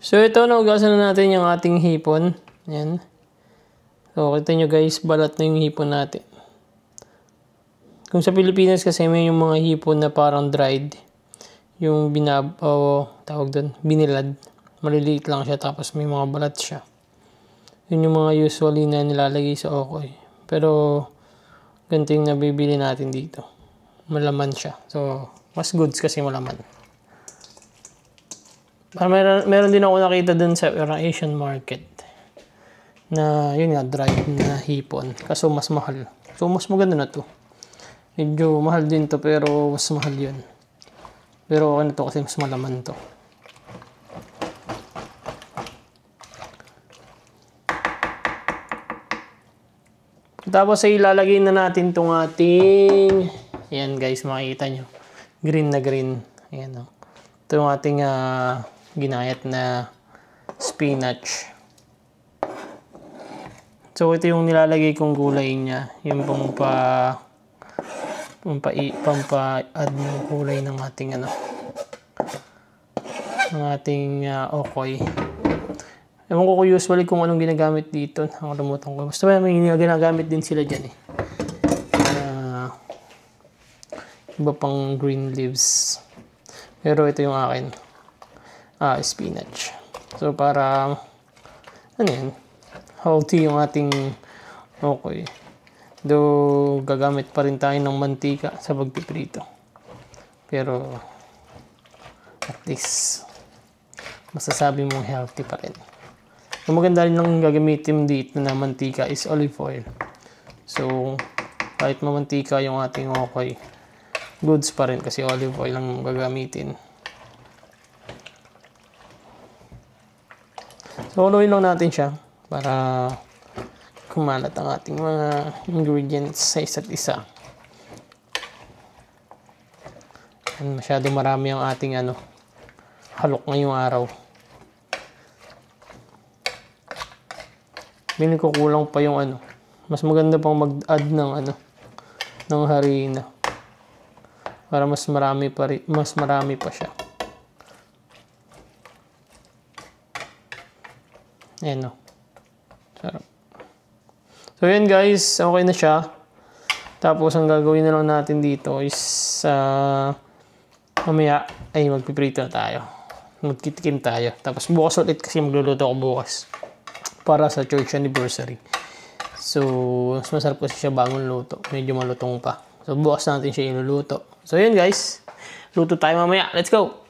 So ito, naugasan na natin yung ating hipon. Yan. So kita nyo guys, balat na yung hipon natin. Kung sa Pilipinas kasi may yung mga hipon na parang dried. Yung tawag doon, binilad. Maliliit lang siya tapos may mga balat siya. Yun yung mga usually na nilalagay sa okoy. Pero ganito yung nabibili natin dito. Malaman siya. So mas goods kasi malaman. Meron din ako nakita dun sa Asian market na yun nga, dried na hipon. Kaso mas mahal. So mas maganda na to. Medyo mahal din to pero mas mahal yun. Pero okay na to kasi mas malaman to. Tapos ay ilalagay na natin tong ating, ayan guys, makikita nyo. Green na green. Ayan o. Ito yung ating ginayat na spinach. So ito yung nilalagay kong gulay niya. Yung pampa-add ng kulay ng ating ng ating okoy. Ewan ko usually kung anong ginagamit dito. Nakalimutan ko. Basta may ginagamit din sila dyan eh. Iba pang green leaves. Pero ito yung akin. Spinach. So para ano yan? Healthy yung ating okoy. Though gagamit pa rin tayo ng mantika sa pagpiprito. Pero at least masasabi mong healthy pa rin. Ang maganda rin lang gagamitin dito na mantika is olive oil. So kahit mamantika yung ating okoy, goods pa rin kasi olive oil lang gagamitin. So haluin lang natin siya para kumalat ang ating mga ingredients sa isa't isa. Masyado marami ang ating halok ngayong araw. Piling ko kulang pa yung mas maganda pang mag-add ng harina para mas marami pa siya. Ayan o. Sarap. So yun guys, okay na siya. Tapos ang gagawin na lang natin dito is mamaya ay magpiprito na tayo. Magkitikim tayo. Tapos bukas ulit kasi magluluto ako bukas para sa church anniversary. So mas masarap kasi siya bagong luto. Medyo malutong pa. So bukas natin siya iluluto. So yun guys, luto tayo mamaya. Let's go!